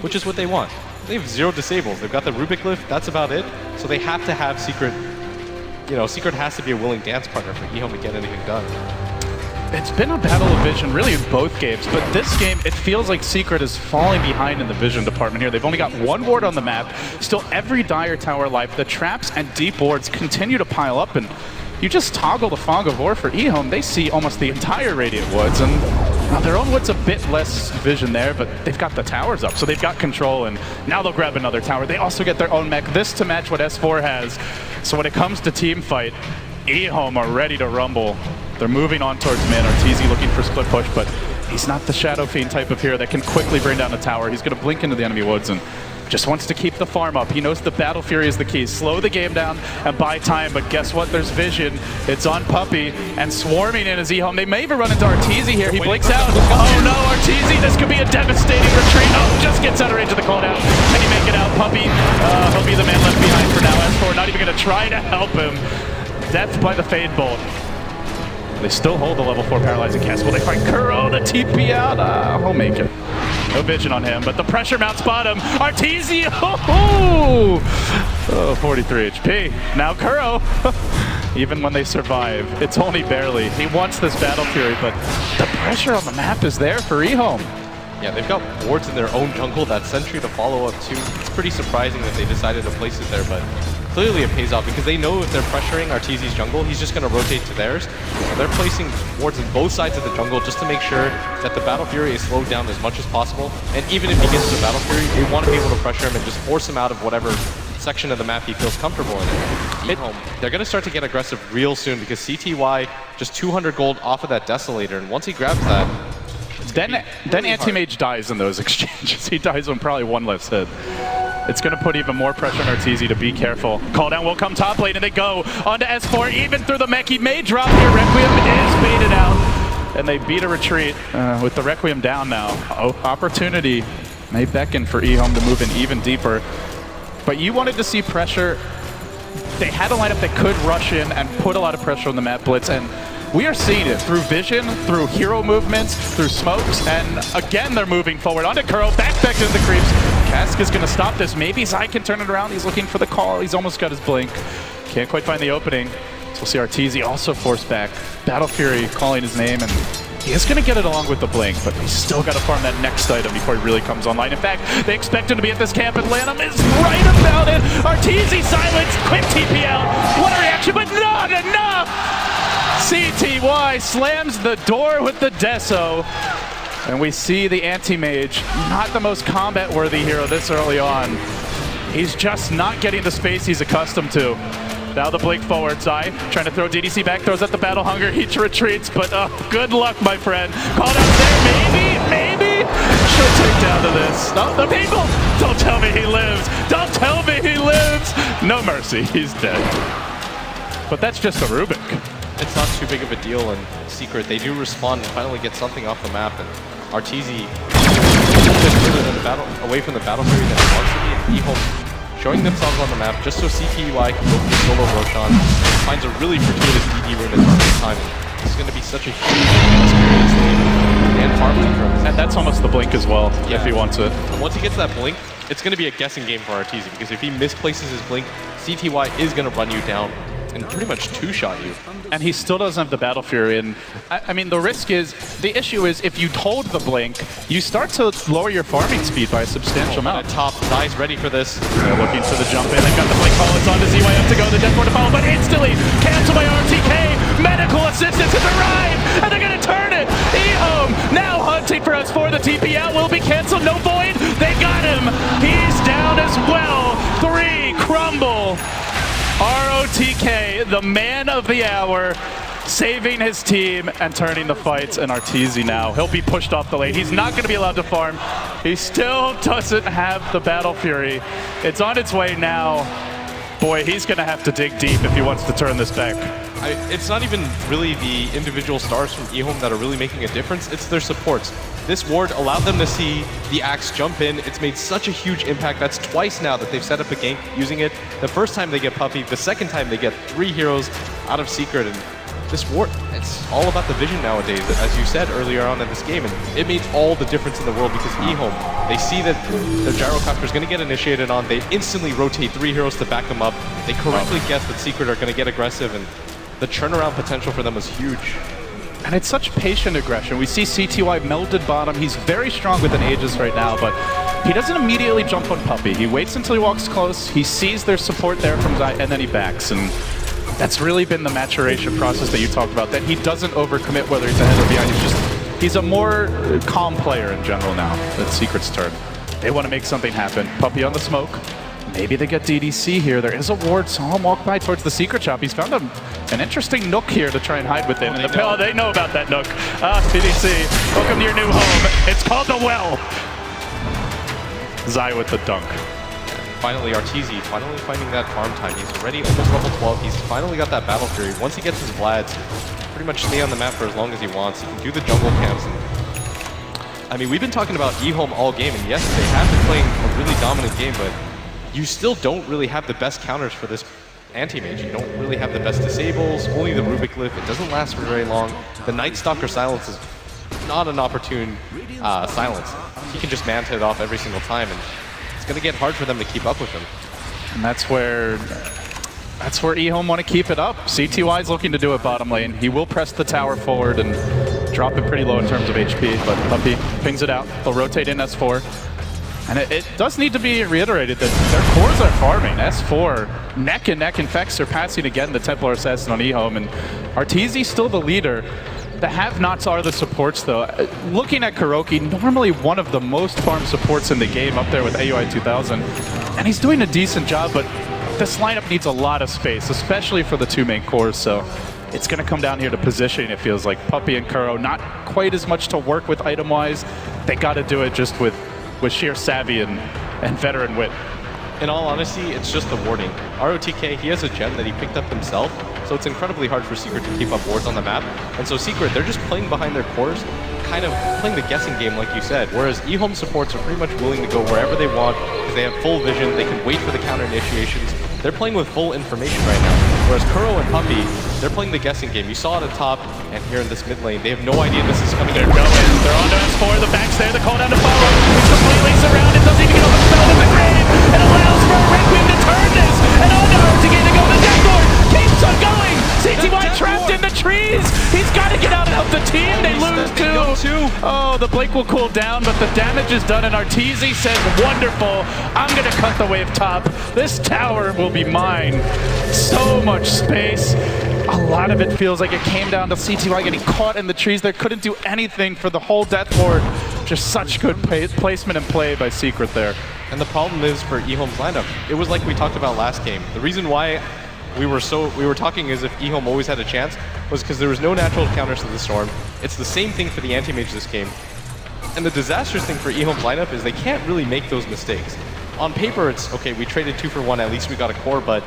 which is what they want. They have 0 disables. They've got the Rubik Lift, that's about it. So they have to have Secret, Secret has to be a willing dance partner for Ehome to get anything done. It's been a battle of vision really in both games, but this game, it feels like Secret is falling behind in the vision department here. They've only got 1 ward on the map, still every Dire Tower alive. The traps and deep wards continue to pile up, and you just toggle the Fog of War for Ehome, they see almost the entire Radiant Woods, and now their own Woods a bit less vision there, but they've got the towers up, so they've got control, and now they'll grab another tower. They also get their own mech, this to match what S4 has. So when it comes to team fight, Ehome are ready to rumble. They're moving on towards mid. Arteezy looking for split push, but he's not the Shadow Fiend type of hero that can quickly bring down the tower. He's going to blink into the enemy woods and just wants to keep the farm up. He knows the Battle Fury is the key. Slow the game down and buy time, but guess what? There's vision. It's on Puppey, and swarming in is Ehome. They may even run into Arteezy here. He blinks out. Oh no, Arteezy, this could be a devastating retreat. Oh, just gets out of range of the cooldown. Can he make it out? Puppey, he'll be the man left behind for now. S4 not even going to try to help him. Death by the Fade Bolt. They still hold the level 4 paralyzing cast. Will they find Kuro? The TP out. He'll make it. No vision on him, but the pressure mounts bottom. Arteezy, oh, 43 HP. Now Kuro. Even when they survive, it's only barely. He wants this Battle Fury, but the pressure on the map is there for Ehome. Yeah, they've got wards in their own jungle. That sentry to follow up too. It's pretty surprising that they decided to place it there, but clearly it pays off because they know if they're pressuring Arteezy's jungle, he's just going to rotate to theirs. And they're placing wards on both sides of the jungle just to make sure that the Battle Fury is slowed down as much as possible. And even if he gets to the Battle Fury, they want to be able to pressure him and just force him out of whatever section of the map he feels comfortable in. Ehome, they're going to start to get aggressive real soon because CTY just 200 gold off of that Desolator, and once he grabs that, then Anti-Mage dies in those exchanges. He dies on probably 1 less hit. It's going to put even more pressure on Arteezy to be careful. Call down will come top lane, and they go onto S4, even through the mech. He may drop here. Requiem is baited out, and they beat a retreat with the Requiem down now. Oh, opportunity may beckon for Ehome to move in even deeper. But you wanted to see pressure. They had a lineup that could rush in and put a lot of pressure on the map blitz, and we are seeing it through vision, through hero movements, through smokes, and again they're moving forward. Onto Kuro, back into the creeps. Cask is going to stop this. Maybe Zai can turn it around. He's looking for the call. He's almost got his blink. Can't quite find the opening. So we'll see Arteezy also forced back. Battle Fury calling his name, and he is going to get it along with the blink, but he's still got to farm that next item before he really comes online. In fact, they expect him to be at this camp, and Lanham is right about it. Arteezy silenced, quick TP out. What a reaction, but not enough! CTY slams the door with the Deso, and we see the Anti-Mage, not the most combat-worthy hero this early on. He's just not getting the space he's accustomed to. Now the blink forward, Zai trying to throw DDC back, throws at the Battle Hunger, he retreats, but good luck, my friend. Called out there, maybe? Should take down to this. No, the people! Don't tell me he lives! Don't tell me he lives! No mercy, he's dead. But that's just a Rubik. It's not too big of a deal in Secret. They do respond and finally get something off the map, and Arteezy away from the Battle Fury that he wants to be, and Ehome showing themselves on the map just so CTY can go for the solo Roshan. Finds a really fortuitous DD rune at the time. It's going to be such a huge experience and farming for him. And that's almost the blink as well, if he wants it. And once he gets that blink, it's going to be a guessing game for Arteezy, because if he misplaces his blink, CTY is going to run you down and pretty much two-shot you. And he still doesn't have the Battle Fury, and I mean, the risk is, the issue is, if you hold the blink, you start to lower your farming speed by a substantial amount. At top, Zai's ready for this. They're looking for the jump in, they've got the blink call, it's on to ZYF to go, the death ward to follow, but instantly canceled by RTK, medical assistance has arrived, and they're gonna turn it! Ehome now hunting for S4, the TP out will be canceled, no void, they got him! He's down as well, 3, crumble! ROTK, the man of the hour, saving his team and turning the fights, and Arteezy now. He'll be pushed off the lane. He's not going to be allowed to farm. He still doesn't have the Battle Fury. It's on its way now. Boy, he's going to have to dig deep if he wants to turn this back. It's not even really the individual stars from Ehome that are really making a difference. It's their supports. This ward allowed them to see the Axe jump in. It's made such a huge impact. That's twice now that they've set up a gank using it. The first time they get Puppey, the second time they get 3 heroes out of Secret. And this ward, it's all about the vision nowadays, as you said earlier on in this game. And it made all the difference in the world because Ehome They see that the gyrocopter is going to get initiated on. They instantly rotate 3 heroes to back them up. They correctly guess that Secret are going to get aggressive, and the turnaround potential for them is huge. And it's such patient aggression. We see CTY melded bottom. He's very strong with an Aegis right now, but he doesn't immediately jump on Puppey. He waits until he walks close. He sees their support there from Zai, and then he backs. And that's really been the maturation process that you talked about, that he doesn't overcommit whether he's ahead or behind. He's a more calm player in general now. It's Secret's turn. They want to make something happen. Puppey on the smoke. Maybe they get DDC here. There is a ward. Saw him walk by towards the secret shop. He's found an interesting nook here to try and hide within. They know about that nook. DDC, welcome to your new home. It's called the Well. Zai with the dunk. Finally, Arteezy finally finding that farm time. He's already almost level 12. He's finally got that battle fury. Once he gets his Vlads, pretty much stay on the map for as long as he wants. He can do the jungle camps. And, I mean, we've been talking about Ehome all game, and yes, they have been playing a really dominant game, but you still don't really have the best counters for this anti-mage. You don't really have the best disables, only the Rubik Glyph. It doesn't last for very long. The Night Stalker silence is not an opportune silence. He can just manta it off every single time, and it's going to get hard for them to keep up with him. And that's where Ehome want to keep it up. CTY is looking to do it bottom lane. He will press the tower forward and drop it pretty low in terms of HP, but Puppey pings it out. They'll rotate in S4. And it does need to be reiterated that their cores are farming. S4 neck and neck, in fact, surpassing again the Templar Assassin on Ehome. And Arteezy still the leader. The have-nots are the supports, though. Looking at Kuroki, normally one of the most farmed supports in the game, up there with AUI 2000. And he's doing a decent job, but this lineup needs a lot of space, especially for the two main cores. So it's going to come down here to positioning, it feels like. Puppey and Kuro, not quite as much to work with item-wise. They got to do it just with sheer savvy and veteran wit. In all honesty, it's just the warding. ROTK, he has a gem that he picked up himself, so it's incredibly hard for Secret to keep up wards on the map. And so Secret, they're just playing behind their cores, kind of playing the guessing game like you said, whereas Ehome supports are pretty much willing to go wherever they want, because they have full vision, they can wait for the counter initiations. They're playing with full information right now. Whereas Kuro and Puppey, they're playing the guessing game. You saw it at top, and here in this mid lane, they have no idea this is coming in. They're on to S4, the back's there, the call down to follow. He's completely surrounded, doesn't even get on the spell in the grave. It allows for a Red Queen to turn this, and on to RTK to go. The Death Lord keeps on going. CTY trapped in the trees. He's got to get out and help the team. They lose two. Oh, the Blink will cool down, but the damage is done, and Arteezy says, wonderful, I'm going to cut the wave top. This tower will be mine. So much space. A lot of it feels like it came down to CTY getting caught in the trees. They couldn't do anything for the whole Death Lord. Just such good placement and play by Secret there. And the problem is for Ehome's lineup, it was like we talked about last game. The reason why we were talking as if Ehome always had a chance was because there was no natural counters to the Storm. It's the same thing for the anti-mage this game. And the disastrous thing for Ehome's lineup is they can't really make those mistakes. On paper, it's, okay, we traded 2 for 1, at least we got a core, but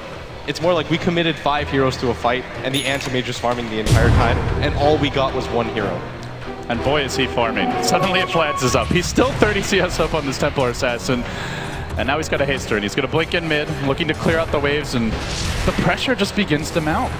it's more like we committed 5 heroes to a fight, and the anti-mage was farming the entire time, and all we got was 1 hero. And boy, is he farming. Suddenly it flattens up. He's still 30 CS up on this Templar Assassin. And now he's got a haster, and he's going to blink in mid, looking to clear out the waves, and the pressure just begins to mount.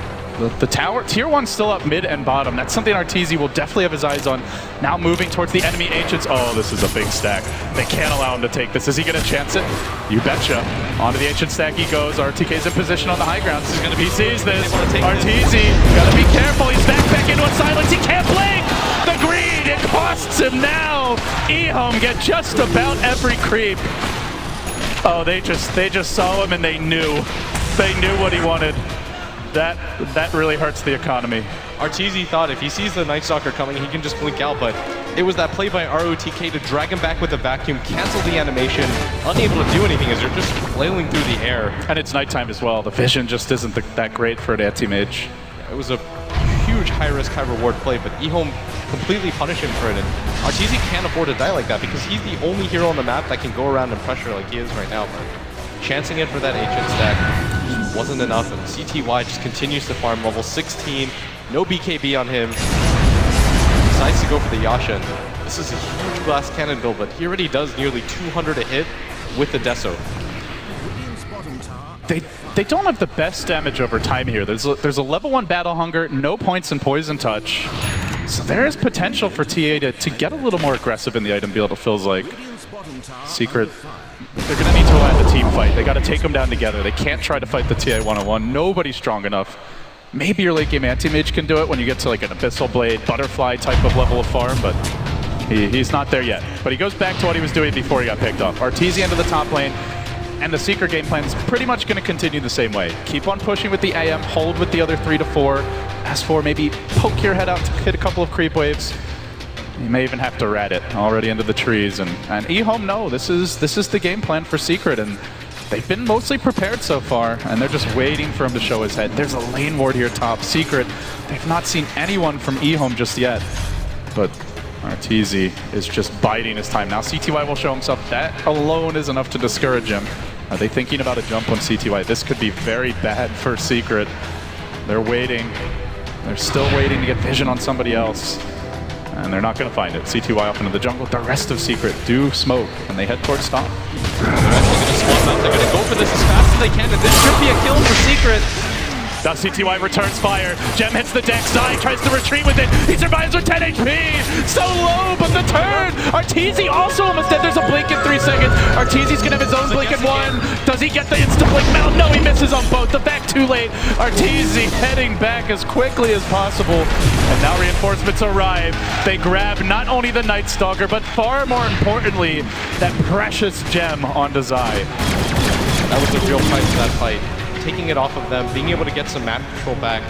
The tower, tier 1's still up mid and bottom. That's something Arteezy will definitely have his eyes on. Now moving towards the enemy ancients. Oh, this is a big stack. They can't allow him to take this. Is he going to chance it? You betcha. Onto the ancient stack he goes. RTK's in position on the high ground. This is going to be, he sees this. Arteezy, got to be careful. He's back into a silence. He can't blink. The greed, it costs him now. Ehome get just about every creep. Oh, they just saw him and they knew what he wanted. That really hurts the economy. Arteezy thought if he sees the Night Stalker coming, he can just blink out, but it was that play by ROTK to drag him back with a vacuum, cancel the animation, unable to do anything as they're just flailing through the air. And it's nighttime as well. The vision just isn't that great for an anti-mage. It was a huge high-risk, high-reward play, but Ehome completely punished him for it, and Arteezy can't afford to die like that because he's the only hero on the map that can go around and pressure like he is right now, but chancing it for that ancient stack wasn't enough, and CTY just continues to farm level 16, no BKB on him, decides to go for the Yasha. This is a huge glass cannon build, but he already does nearly 200 a hit with the Deso. They don't have the best damage over time here. There's a level 1 Battle Hunger, no points in Poison Touch. So there is potential for TA to get a little more aggressive in the item build, it feels like. Secret, they're going to need to land the team fight. They got to take them down together. They can't try to fight the TA 101. Nobody's strong enough. Maybe your late game anti-mage can do it when you get to like an Abyssal Blade, Butterfly type of level of farm, but he's not there yet. But he goes back to what he was doing before he got picked up. Arteezy into the top lane, and the Secret game plan is pretty much going to continue the same way. Keep on pushing with the AM, hold with the other 3 to 4. S4, maybe poke your head out to hit a couple of creep waves. You may even have to rat it already into the trees. And Ehome, no, this is the game plan for Secret, and they've been mostly prepared so far, and they're just waiting for him to show his head. There's a lane ward here top. Secret, they've not seen anyone from Ehome just yet, but Arteezy is just biding his time. Now CTY will show himself. That alone is enough to discourage him. Are they thinking about a jump on CTY? This could be very bad for Secret. They're waiting. They're still waiting to get vision on somebody else. And they're not going to find it. CTY off into the jungle. The rest of Secret do smoke, and they head towards top. They're actually going to swap out. They're going to go for this as fast as they can, and this should be a kill for Secret. Now CTY returns fire. Gem hits the deck. Zai tries to retreat with it. He survives with 10 HP. So low, but the turn. Arteezy also almost dead. There's a blink in 3 seconds. Arteezy's going to have his own blink in 1. Does he get the instant blink now? No, he misses on both. The back too late. Arteezy heading back as quickly as possible. And now reinforcements arrive. They grab not only the Night Stalker, but far more importantly, that precious gem onto Zai. That was the real price of that fight. Taking it off of them, being able to get some map control back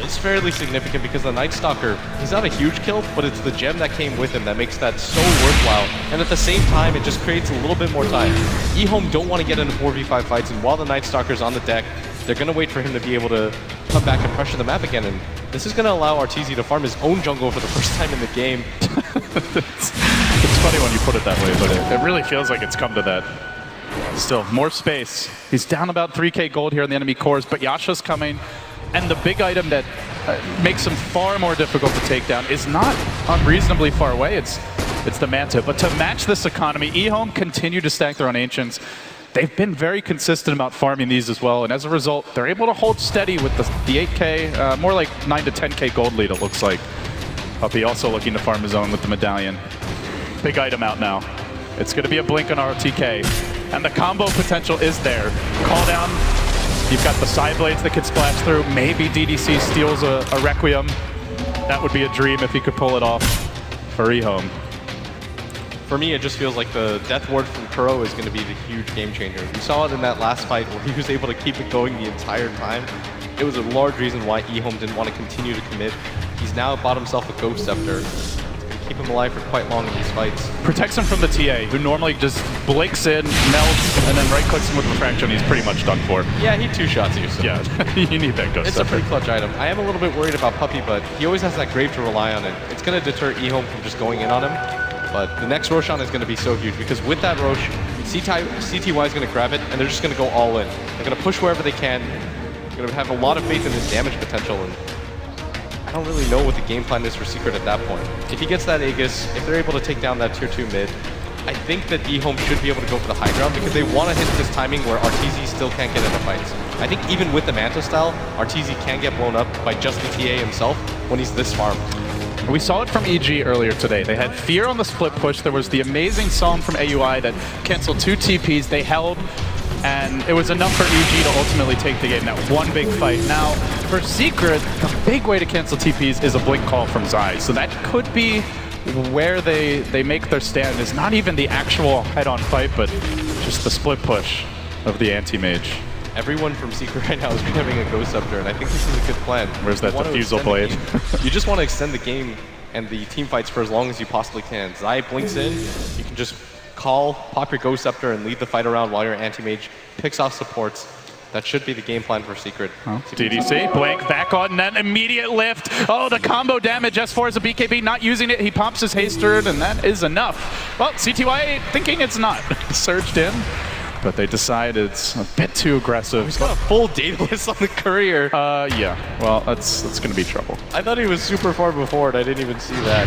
is fairly significant because the Night Stalker, he's not a huge kill, but it's the gem that came with him that makes that so worthwhile. And at the same time, it just creates a little bit more time. Ehome don't want to get into 4v5 fights, and while the Night Stalker's on the deck, they're going to wait for him to be able to come back and pressure the map again. And this is going to allow Arteezy to farm his own jungle for the first time in the game. It's funny when you put it that way, but it really feels like it's come to that. Still, more space. He's down about 3k gold here in the enemy cores, but Yasha's coming. And the big item that makes him far more difficult to take down is not unreasonably far away. It's the Manta. But to match this economy, Ehome continue to stack their own Ancients. They've been very consistent about farming these as well, and as a result, they're able to hold steady with the 8k, more like 9 to 10k gold lead, it looks like. Puppey also looking to farm his own with the medallion. Big item out now. It's going to be a blink on RTK. And the combo potential is there. Call down. You've got the side blades that could splash through. Maybe DDC steals a Requiem. That would be a dream if he could pull it off for Ehome. For me, it just feels like the Death Ward from Kuro is going to be the huge game changer. We saw it in that last fight where he was able to keep it going the entire time. It was a large reason why Ehome didn't want to continue to commit. He's now bought himself a Ghost Scepter. Keep him alive for quite long in these fights. Protects him from the TA, who normally just blinks in, melts, and then right-clicks him with Refraction. He's pretty much done for. Yeah, he two-shots you. So. Yeah, you need that Ghost It's Scepter. a pretty clutch item. I am a little bit worried about Puppey, but he always has that Grave to rely on, and it's going to deter Ehome from just going in on him. But the next Roshan is going to be so huge, because with that Rosh, CTY is going to grab it, and they're just going to go all in. They're going to push wherever they can. They're going to have a lot of faith in his damage potential, and I don't really know what the game plan is for Secret at that point. If he gets that Aegis, if they're able to take down that tier 2 mid, I think that Ehome should be able to go for the high ground because they want to hit this timing where Arteezy still can't get into fights. I think even with the Manta style, Arteezy can get blown up by just the TA himself when he's this farmed. We saw it from EG earlier today. They had Fear on the split push. There was the amazing song from AUI that canceled 2 TPs. They held, and it was enough for EG to ultimately take the game. That one big fight. Now, for Secret, the big way to cancel TPs is a blink call from Zai. So that could be where they make their stand. Is not even the actual head-on fight, but just the split push of the anti-mage. Everyone from Secret right now is grabbing a Ghost Scepter, and I think this is a good plan. Where's that diffusal blade? You just want to extend the game and the team fights for as long as you possibly can. Zai blinks in, you can just call, pop your Ghost Scepter, and lead the fight around while your anti-mage picks off supports. That should be the game plan for Secret. Oh, DDC, blink, back on net, immediate lift. Oh, the combo damage. S4 is a BKB, not using it. He pops his Hastered, and that is enough. Well, CTY thinking it's not. Surged in, but they decide it's a bit too aggressive. He's got a full Daedalus on the courier. Yeah. Well, that's going to be trouble. I thought he was super far before it. I didn't even see that.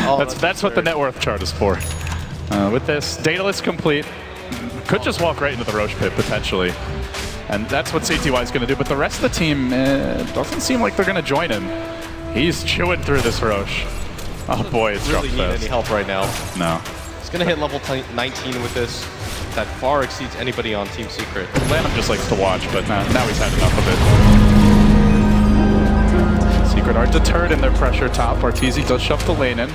Oh, that's what the net worth chart is for. With this, Daedalus complete. Could just walk right into the Roche pit, potentially. And that's what CTY is going to do, but the rest of the team doesn't seem like they're going to join him. He's chewing through this Roche. Oh boy, it's dropped fast. Really need any help right now. No. gonna hit level 19 with this. That far exceeds anybody on Team Secret. Lanham just likes to watch, but now he's had enough of it. Secret are deterred in their pressure top. Arteezy does shove the lane in.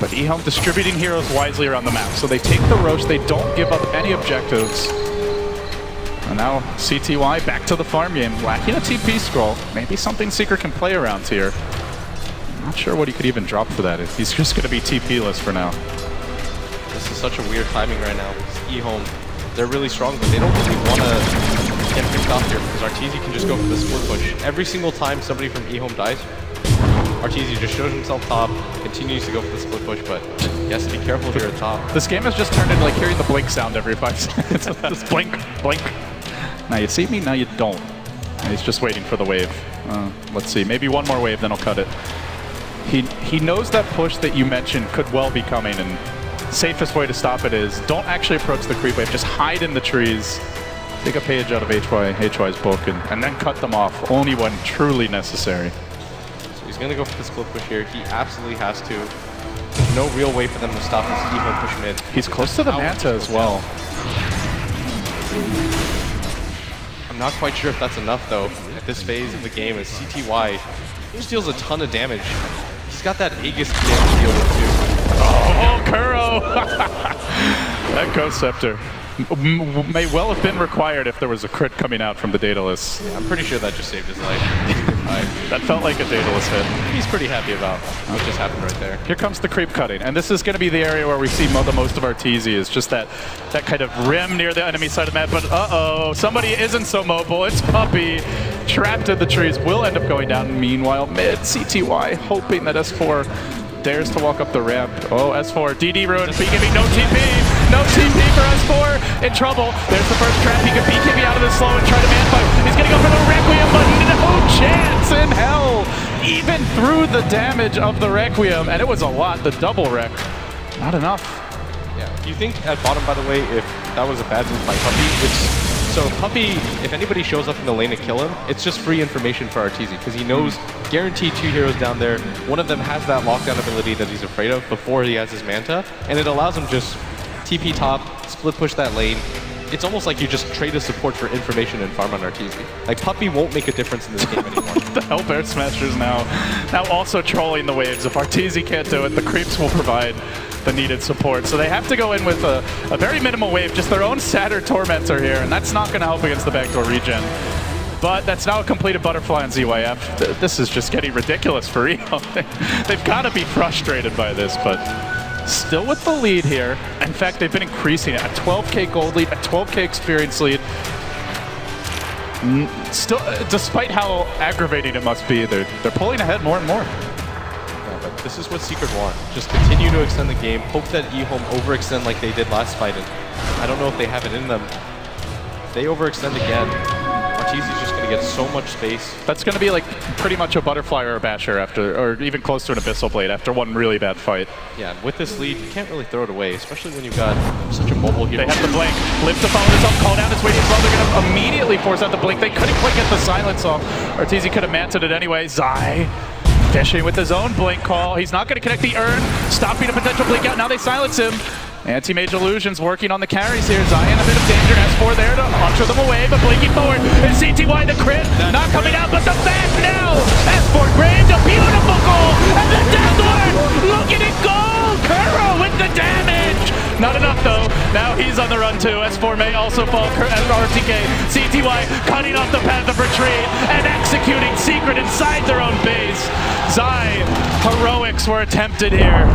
But Ehome distributing heroes wisely around the map. So they take the Roche, they don't give up any objectives. And now CTY back to the farm game, lacking a TP scroll. Maybe something Secret can play around here. I'm not sure what he could even drop for that. He's just going to be TP-less for now. This is such a weird timing right now. Ehome, they're really strong, but they don't really want to get picked off here because Arteezy can just go for the split push. Every single time somebody from Ehome dies, Arteezy just shows himself top, continues to go for the split push, but he has to be careful here at top. This game has just turned into like hearing the blink sound every 5 seconds. Just blink, blink. Now you see me, now you don't. And he's just waiting for the wave. Let's see, maybe one more wave, then he'll cut it. He knows that push that you mentioned could well be coming, and safest way to stop it is don't actually approach the creep wave, just hide in the trees, take a page out of HY's book, and then cut them off only when truly necessary. So he's gonna go for the split push here. He absolutely has to. There's no real way for them to stop this Ehome push mid. He's close to the Manta as well. I'm not quite sure if that's enough though at this phase of the game, as CTY just deals a ton of damage. He's got that Aegis to deal with too. Oh, Kuro! That Ghost Scepter may well have been required if there was a crit coming out from the Daedalus. Yeah, I'm pretty sure that just saved his life. That felt like a Daedalus hit. He's pretty happy about what just happened right there. Here comes the creep cutting, and this is going to be the area where we see the most of Arteezy, is just that kind of rim near the enemy side of the map. But uh-oh, somebody isn't so mobile. It's Puppey, trapped in the trees, will end up going down. Meanwhile, mid, CTY hoping that S4 dares to walk up the ramp. Oh, S4, DD ruined, BKB, no TP! No TP for S4, in trouble. There's the first trap, he can BKB out of this slow and try to man fight. He's gonna go for the Requiem, but no chance in hell! Even through the damage of the Requiem, and it was a lot, the double wreck. Not enough. Yeah, do you think at bottom, by the way, if that was a bad move by Puppey, so Puppey, if anybody shows up in the lane to kill him, it's just free information for Arteezy, because he knows guaranteed 2 heroes down there. One of them has that lockdown ability that he's afraid of before he has his Manta, and it allows him just TP top, split push that lane. It's almost like you just trade a support for information and farm on Arteezy. Like, Puppey won't make a difference in this game anymore. The Hell Bear Smashers now also trolling the waves. If Arteezy can't do it, the creeps will provide the needed support. So they have to go in with a very minimal wave, just their own Satyr Torments are here, and that's not going to help against the backdoor regen. But that's now a completed butterfly on ZYF. This is just getting ridiculous for Ehome. They've got to be frustrated by this, but still with the lead here. In fact, they've been increasing it. A 12k gold lead, a 12k experience lead. Still, despite how aggravating it must be, they're pulling ahead more and more. Yeah, but this is what Secret want. Just continue to extend the game. Hope that Ehome overextend like they did last fight. And I don't know if they have it in them. If they overextend again, Arteezy's just going to get so much space. That's going to be like pretty much a Butterfly or a Basher after, or even close to an Abyssal Blade after one really bad fight. Yeah, with this lead, you can't really throw it away, especially when you've got such a mobile hero. They have the blink. Live to follow this up. Call down is waiting as well. They're going to immediately force out the blink. They couldn't quite get the silence off. Arteezy could have manted it anyway. Zai fishing with his own blink call. He's not going to connect the urn, stopping a potential blink out. Now they silence him. Anti-Mage Illusions working on the carries here. Zion a bit of danger. S4 there to usher them away, but blinking forward. And CTY the crit, not coming out, but the back now. S4 Graves, a beautiful goal. And the Deathward, look at it go. Kuro with the damage. Not enough though. Now he's on the run too. S4 may also fall as RTK. CTY cutting off the path of retreat and executing Secret inside their own base. Zai, heroics were attempted here,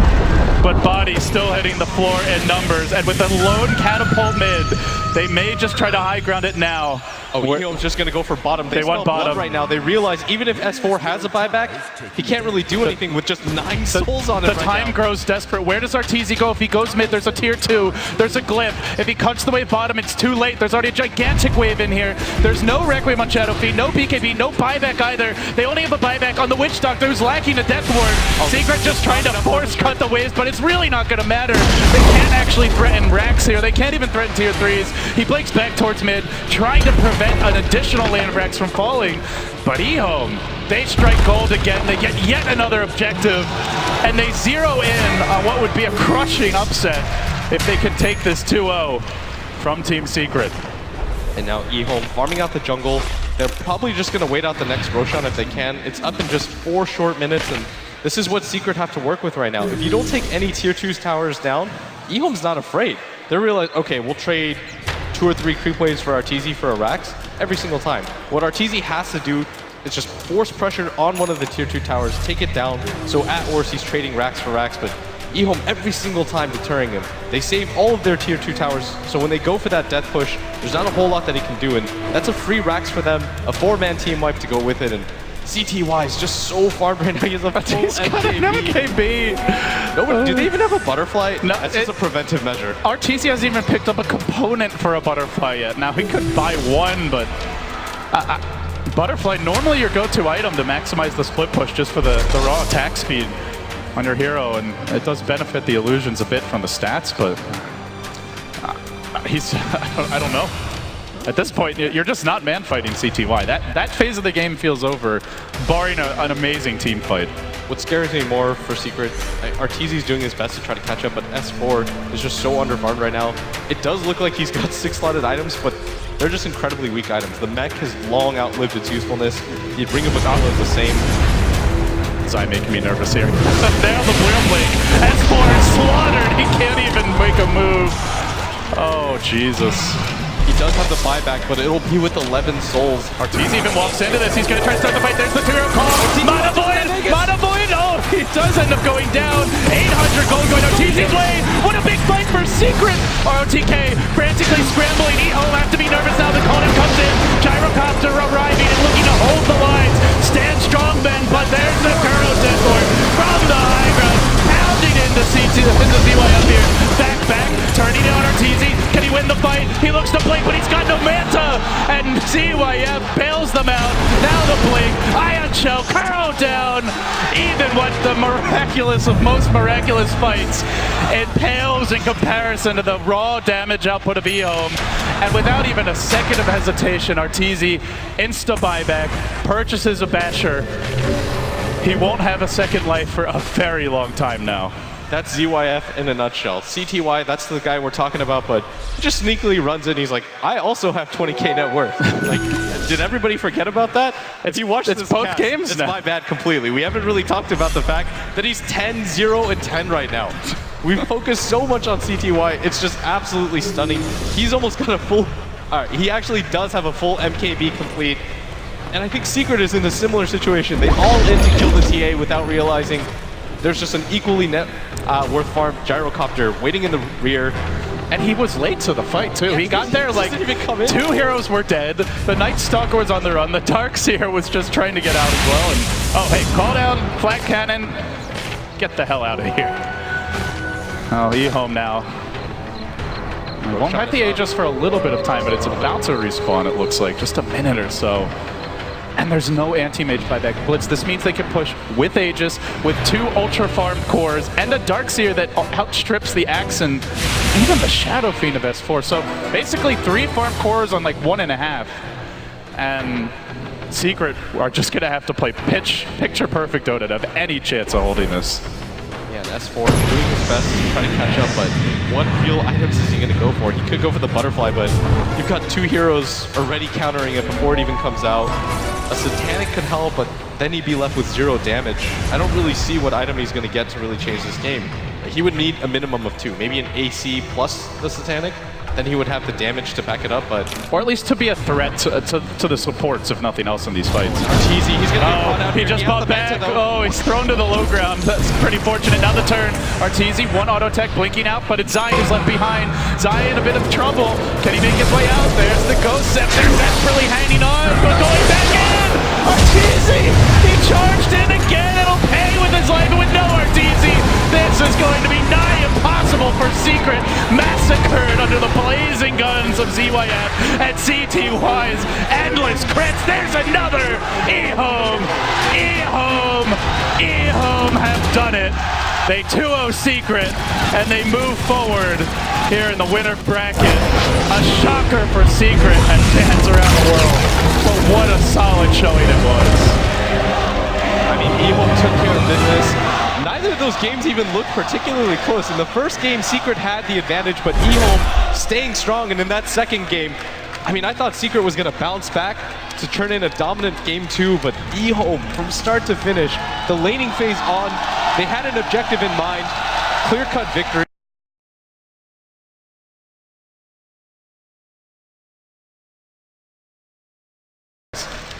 but Body still hitting the floor in numbers, and with a lone catapult mid, they may just try to high ground it now. Oh, Ehome's just going to go for bottom. They want bottom right now. They realize even if S4 has a buyback, he can't really do anything with just 9 souls on it. The time grows desperate. Where does Arteezy go? If he goes mid, there's a tier 2. There's a glyph. If he cuts the wave bottom, it's too late. There's already a gigantic wave in here. There's no Requiem on Shadow Fiend, no BKB, no buyback either. They only have a buyback on the Witch Doctor, who's lacking a Death Ward. Secret just trying to force cut the waves, but it's really not going to matter. They can't actually actually threaten racks here. They can't even threaten tier 3s. He blinks back towards mid, trying to prevent an additional land of racks from falling. But Ehome, they strike gold again. They get yet another objective, and they zero in on what would be a crushing upset if they can take this 2-0 from Team Secret. And now Ehome farming out the jungle. They're probably just going to wait out the next Roshan if they can. It's up in just 4 short minutes, and this is what Secret have to work with right now. If you don't take any tier 2's towers down, Ehome's not afraid. They're realizing, okay, we'll trade 2 or 3 creep waves for Arteezy for a Rax every single time. What Arteezy has to do is just force pressure on one of the tier 2 towers, take it down, so at worst he's trading Rax for Rax, but Ehome every single time deterring him. They save all of their tier 2 towers, so when they go for that death push, there's not a whole lot that he can do, and that's a free Rax for them, a 4-man team wipe to go with it, and CTY is just so farmed right now. He has a full MKB. No, do they even have a butterfly? No, that's just a preventive measure. Arteezy hasn't even picked up a component for a butterfly yet. Now he could buy one, but butterfly, normally your go-to item to maximize the split push just for the raw attack speed on your hero, and it does benefit the illusions a bit from the stats, but he's, I don't know. At this point, you're just not man-fighting CTY. That phase of the game feels over, barring an amazing team fight. What scares me more for Secret, Arteezy's doing his best to try to catch up, but S4 is just so underfarmed right now. It does look like he's got 6 slotted items, but they're just incredibly weak items. The mech has long outlived its usefulness. You'd bring up a gauntlet the same. Zai making me nervous here. There on the blue blink. S4 is slaughtered. He can't even make a move. Oh, Jesus. He does have the buyback, but it'll be with 11 souls. Arteezy even walks into this. He's going to try to start the fight. There's the 2-hero call. Mana Void! Mana Void! Oh, he does end up going down. 800 gold going Arteezy's way. What a big fight for Secret. ROTK frantically scrambling. Ehome have to be nervous now. The Conan comes in. Gyrocopter arriving and looking to hold the lines. Stand strong, Ben, but there's the Kuro Deathlord from the high ground. Pounding into ZYF here. Back, turning on Arteezy. Can he win the fight? He looks to blink, but he's got no manta. And ZYF bails them out. Now the blink. Ion Shell, Kuro down. Even what the miraculous of most miraculous fights, it pales in comparison to the raw damage output of Ehome. And without even a second of hesitation, Arteezy insta buyback, purchases a Basher. He won't have a second life for a very long time now. That's ZYF in a nutshell. CTY, that's the guy we're talking about, but he just sneakily runs in. He's like, I also have 20k net worth. Like, did everybody forget about that? If you watch this both cast, games it's now. my bad completely. We haven't really talked about the fact that he's 10, 0, and 10 right now. We've focused so much on CTY, it's just absolutely stunning. He's almost got a full, he actually does have a full MKB complete. And I think Secret is in a similar situation. They all in to kill the TA without realizing there's just an equally net worth farm Gyrocopter waiting in the rear. And he was late to the fight, too. Yeah, he got there like didn't even come in. 2 heroes were dead. The Night Stalker was on the run. The Darkseer was just trying to get out as well. And oh, hey, call down, flat cannon. Get the hell out of here. Oh, Ehome now. Won't have the Aegis for a little bit of time, but it's about to respawn, it looks like. Just a minute or so. And there's no anti-mage buyback blitz. This means they can push with Aegis, with 2 ultra-farmed cores, and a Darkseer that outstrips the Axe and even the Shadow Fiend of S4. So basically 3 farmed cores on like 1.5. And Secret are just going to have to play picture-perfect Dota to have any chance of holding this. Yeah, and S4 doing his best to try to catch up, but what real items is he going to go for? He could go for the butterfly, but you've got 2 heroes already countering it before it even comes out. A Satanic could help, but then he'd be left with 0 damage. I don't really see what item he's going to get to really change this game. He would need a minimum of 2, maybe an AC plus the Satanic. Then he would have the damage to back it up, but... Or at least to be a threat to the supports, if nothing else, in these fights. Arteezy, he's going to get caught out he here. just bought back. Oh, he's thrown to the low ground. That's pretty fortunate. Now the turn. Arteezy, 1 auto tech blinking out, but it's Zai who's left behind. Zai in a bit of trouble. Can he make his way out? There's the Ghost Scepter desperately hanging on, but going back in! Arteezy! He charged in again. It'll pay with his life, but with no Arteezy, this is going to be nigh impossible for Secret. Massacred under the blazing guns of ZYF and CTY's endless crits. There's another! Ehome have done it. They 2-0 Secret, and they move forward here in the winner bracket. A shocker for Secret and fans around the world. But what a solid showing it was. I mean, Ehome took care of business. Neither of those games even looked particularly close. In the first game, Secret had the advantage, but Ehome staying strong. And in that second game, I mean, I thought Secret was going to bounce back to turn in a dominant game 2, but Ehome, from start to finish, the laning phase on, they had an objective in mind, clear-cut victory.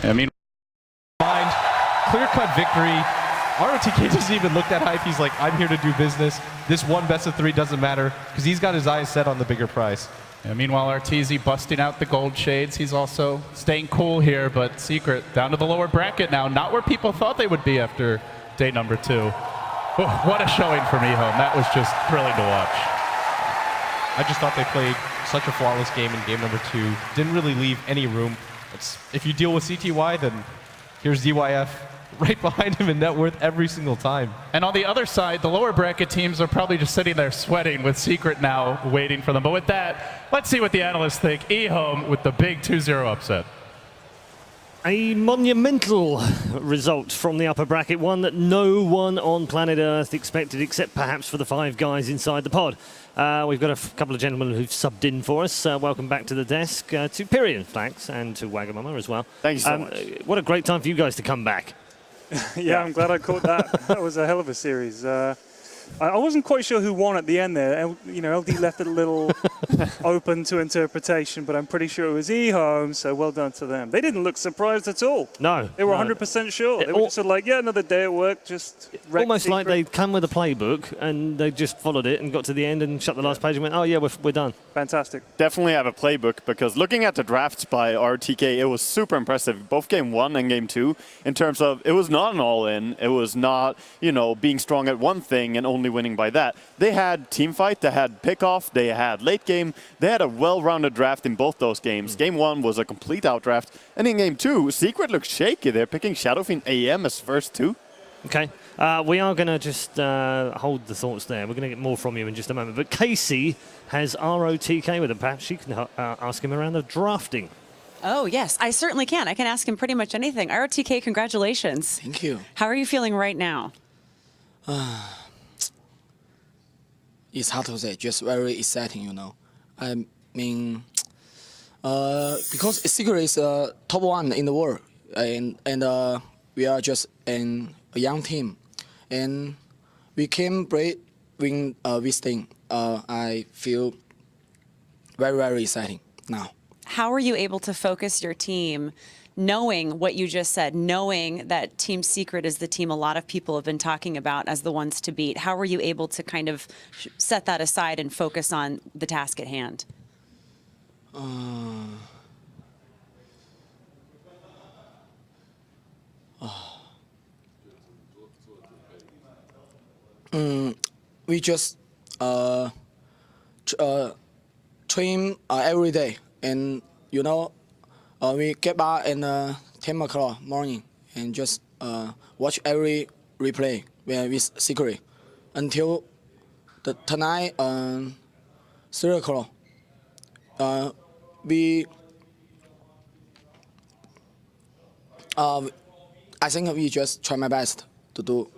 I mean, Clear-cut victory. ROTK doesn't even look that hype. He's like, I'm here to do business. This one best of 3 doesn't matter because he's got his eyes set on the bigger prize. yeah, meanwhile, Arteezy busting out the gold shades. He's also staying cool here, but Secret down to the lower bracket now. Not where people thought they would be after day number 2. Oh, what a showing from Ehome. That was just thrilling to watch. I just thought they played such a flawless game in game number 2. Didn't really leave any room. If you deal with CTY, then here's DYF right behind him in net worth every single time. And on the other side, the lower bracket teams are probably just sitting there sweating with Secret now waiting for them. But with that, let's see what the analysts think. Ehome with the big 2-0 upset. A monumental result from the upper bracket, one that no one on planet Earth expected except perhaps for the 5 guys inside the pod. We've got a couple of gentlemen who've subbed in for us. Welcome back to the desk, to Pyrian Flax and to Wagamama as well. Thank you so much. What a great time for you guys to come back. Yeah, I'm glad I caught that. That was a hell of a series. I wasn't quite sure who won at the end there. LD left it a little open to interpretation, but I'm pretty sure it was Ehome, so well done to them. They didn't look surprised at all. No. They were 100% sure. They were just sort of like, yeah, another day at work, just almost like they'd come with a playbook and they just followed it and got to the end and shut the last page and went, oh yeah, we're done. Fantastic. Definitely have a playbook, because looking at the drafts by RTK, it was super impressive. Both game 1 and game 2, in terms of it was not an all-in. It was not, being strong at one thing and only winning by that. They had team fight, they had pickoff, they had late game. They had a well-rounded draft in both those games. Game 1 was a complete outdraft. And in game 2, Secret looked shaky. They're picking Shadowfiend AM as first 2. Okay. We are going to just hold the thoughts there. We're going to get more from you in just a moment. But Casey has ROTK with him. Perhaps you can ask him around the drafting. Oh, yes, I certainly can. I can ask him pretty much anything. ROTK, congratulations. Thank you. How are you feeling right now? It's hard to say, just very exciting, I mean, because Secret is top 1 in the world, and we are just a young team, and we can bring this thing. I feel very, very exciting now. How are you able to focus your team, knowing what you just said, knowing that Team Secret is the team a lot of people have been talking about as the ones to beat? How were you able to kind of set that aside and focus on the task at hand? We just train every day, and we get back in 10 o'clock morning and just watch every replay with Secret until tonight 3 o'clock. I think we just try my best to do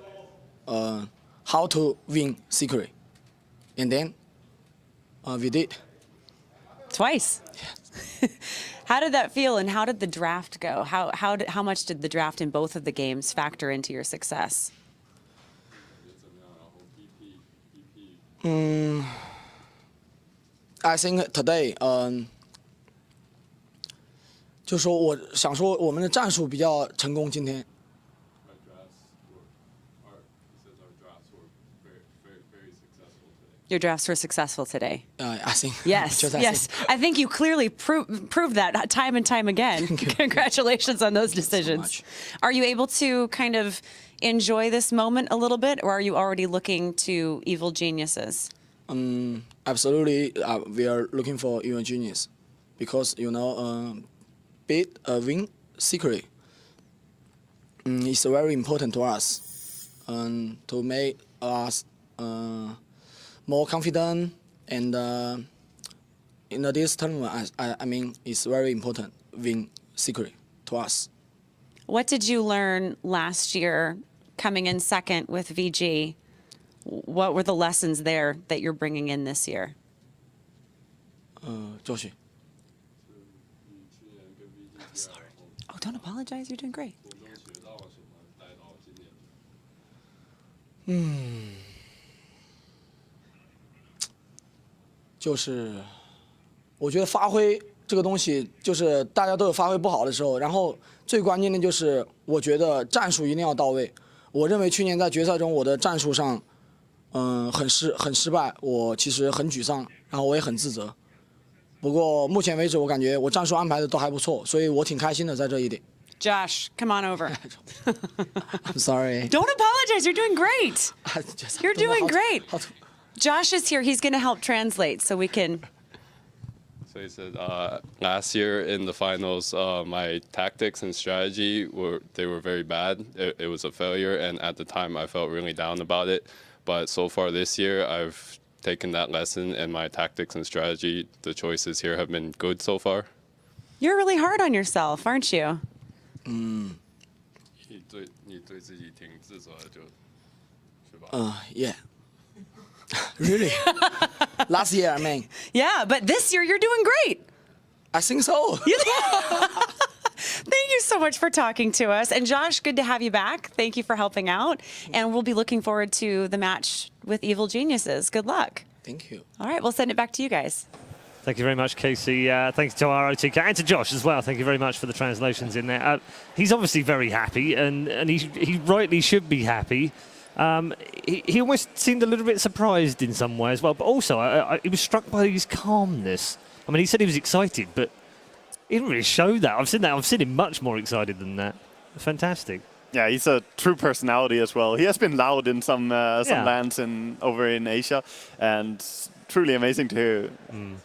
how to win Secret, and then we did. Twice. How did that feel, and how did the draft go? How much did the draft in both of the games factor into your success? I think today, 就说我想说我们的战术比较成功今天。Your drafts were successful today. I think. Yes, yes. I think you clearly proved that time and time again. Congratulations on those decisions. So are you able to kind of enjoy this moment a little bit, or are you already looking to evil geniuses? Absolutely, we are looking for evil genius, because beat win Secret is very important to us, to make us more confident, and in this tournament, I mean, it's very important win Secret to us. What did you learn last year coming in second with VG? What were the lessons there that you're bringing in this year? Joshi. Sorry. Oh, don't apologize. You're doing great. 就是我觉得发挥这个东西，就是大家都有发挥不好的时候，然后最关键的就是我觉得战术一定要到位。我认为去年在决赛中我的战术上，很失败，我其实很沮丧，然后我也很自责。不过目前为止，我感觉我战术安排的都还不错，所以我挺开心的在这一点。 Josh, come on over. I'm sorry. Don't apologize. You're doing great. You're doing great. Josh is here. He's going to help translate so we can. So he said, last year in the finals, my tactics and strategy were very bad. It was a failure, and at the time I felt really down about it. But so far this year, I've taken that lesson, and my tactics and strategy, the choices here have been good so far. You're really hard on yourself, aren't you? 你对自己挺自责的，是吧？ Yeah. Really? Last year, I mean. Yeah, but this year you're doing great. I think so. Thank you so much for talking to us. And Josh, good to have you back. Thank you for helping out. And we'll be looking forward to the match with Evil Geniuses. Good luck. Thank you. All right, we'll send it back to you guys. Thank you very much, Casey. Thanks to our OTK and to Josh as well. Thank you very much for the translations in there. He's obviously very happy, and he rightly should be happy. He almost seemed a little bit surprised in some way as well, but also he was struck by his calmness. I mean, he said he was excited, but he didn't really show that. I've seen him much more excited than that. Fantastic. Yeah, he's a true personality as well. He has been loud in some lands over in Asia, and truly amazing to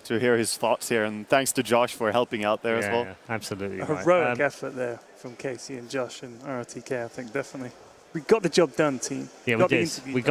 hear his thoughts here. And thanks to Josh for helping out there as well. Yeah, absolutely. A heroic effort there from Casey and Josh and RTK, I think, definitely. We got the job done, team. Yeah, we did.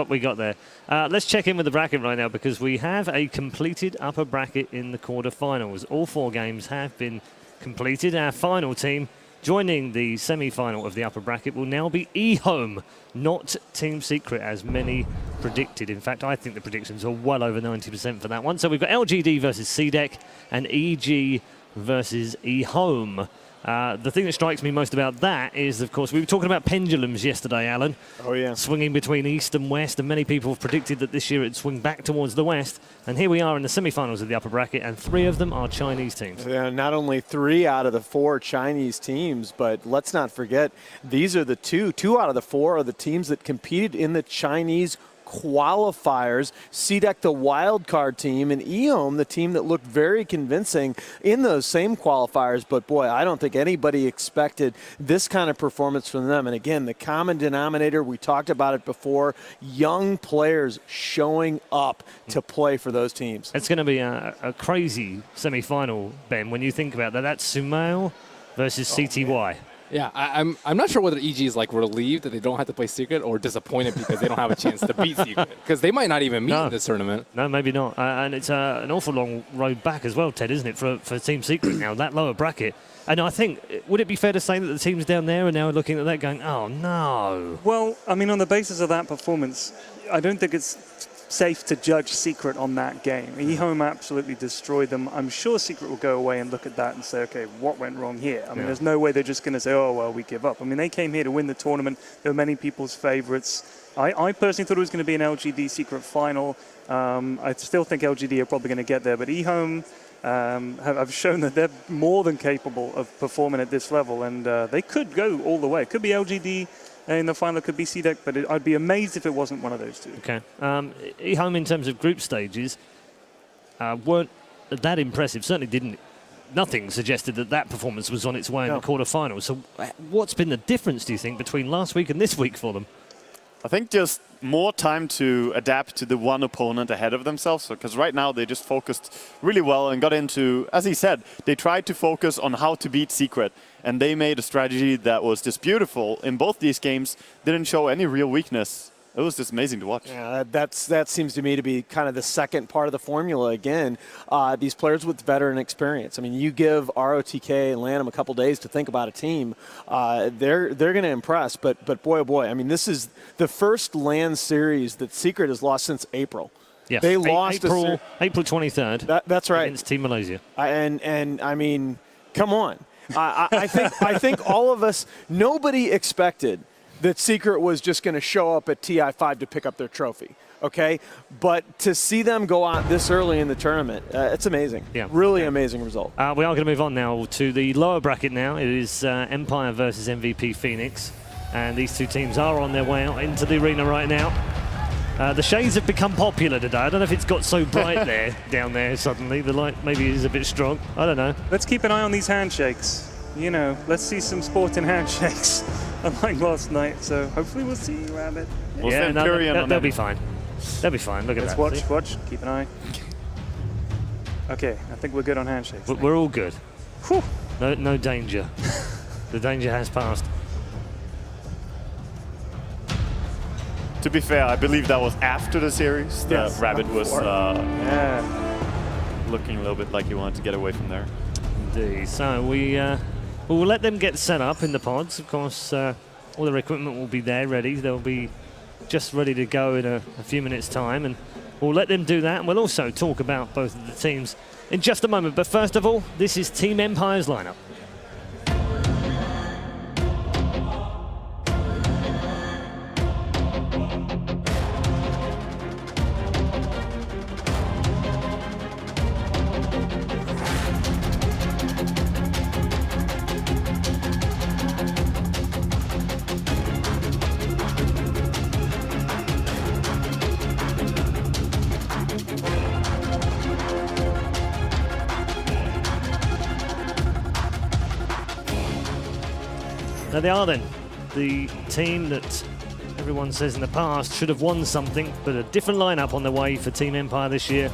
We got there. Let's check in with the bracket right now because we have a completed upper bracket in the quarterfinals. All 4 games have been completed. Our final team joining the semi-final of the upper bracket will now be Ehome, not Team Secret, as many predicted. In fact, I think the predictions are well over 90% for that one. So we've got LGD versus CDEC and EG versus Ehome. The thing that strikes me most about that is, of course, we were talking about pendulums yesterday, Alan. Oh, yeah. Swinging between east and west, and many people have predicted that this year it'd swing back towards the west. And here we are in the semi-finals of the upper bracket, and 3 of them are Chinese teams. Yeah, not only 3 out of the 4 Chinese teams, but let's not forget, these are the 2 out of the 4 are the teams that competed in the Chinese qualifiers. CDEC, the wild card team, and Ehome, the team that looked very convincing in those same qualifiers. But boy, I don't think anybody expected this kind of performance from them. And again, the common denominator, we talked about it before, young players showing up to play for those teams. It's going to be a crazy semi-final, Ben, when you think about that. That's Sumail versus CTY. Yeah, I'm not sure whether EG is like relieved that they don't have to play Secret or disappointed because they don't have a chance to beat Secret because they might not even meet in this tournament. No, maybe not. And it's an awful long road back as well, Ted, isn't it, for Team Secret now, that lower bracket. And I think, would it be fair to say that the teams down there are now looking at that going, oh, no. Well, I mean, on the basis of that performance, I don't think it's safe to judge Secret on that game. Ehome absolutely destroyed them. I'm sure Secret will go away and look at that and say, okay, what went wrong here? I mean, there's no way they're just going to say, oh, well, we give up. I mean, they came here to win the tournament. They were many people's favorites. I personally thought it was going to be an LGD Secret final. I still think LGD are probably going to get there, but Ehome have shown that they're more than capable of performing at this level, and they could go all the way. It could be LGD in the final, it could be CDEC, but I'd be amazed if it wasn't one of those 2. Okay. Ehome, in terms of group stages, weren't that impressive. Certainly didn't. Nothing suggested that performance was on its way in the quarterfinals. So what's been the difference, do you think, between last week and this week for them? I think just more time to adapt to the one opponent ahead of themselves. Because right now they just focused really well and got into, as he said, they tried to focus on how to beat Secret. And they made a strategy that was just beautiful in both these games, didn't show any real weakness It was just amazing to watch. Yeah, that seems to me to be kind of the second part of the formula again. These players with veteran experience. I mean, you give ROTK and Lanham a couple days to think about a team, they're going to impress. But boy, oh boy, I mean, this is the first LAN series that Secret has lost since April. Yes. They lost April 23rd. That's right. Against Team Malaysia. And I mean, come on. I think all of us, nobody expected that Secret was just going to show up at TI5 to pick up their trophy, okay? But to see them go out this early in the tournament, it's amazing. Yeah. Really amazing result. We are going to move on now to the lower bracket now. It is Empire versus MVP Phoenix. And these two teams are on their way out into the arena right now. The shades have become popular today. I don't know if it's got so bright there, down there suddenly. The light maybe is a bit strong. I don't know. Let's keep an eye on these handshakes. You know, let's see some sporting handshakes, unlike last night. So hopefully we'll see Rabbit. We'll yeah, send no, Fury on they'll it. be fine. They'll be fine. Look at Let's that. watch. Keep an eye. Okay, I think we're good on handshakes. We're all good. Whew. No danger. The danger has passed. To be fair, I believe that was after the series. Yes. Rabbit was Yeah. looking a little bit like he wanted to get away from there. Indeed. So we'll let them get set up in the pods. Of course, all their equipment will be there ready. They'll be just ready to go in a few minutes' time, and we'll let them do that. And we'll also talk about both of the teams in just a moment. But first of all, this is Team Empire's lineup. There they are then, the team that everyone says in the past should have won something, but a different lineup on the way for Team Empire this year.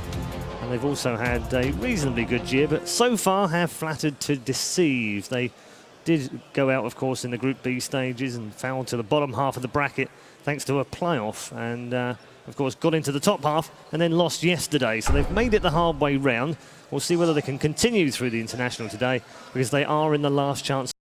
And they've also had a reasonably good year, but so far have flattered to deceive. They did go out, of course, in the Group B stages and fell to the bottom half of the bracket thanks to a playoff. And, of course, got into the top half and then lost yesterday. So they've made it the hard way round. We'll see whether they can continue through the international today, because they are in the last chance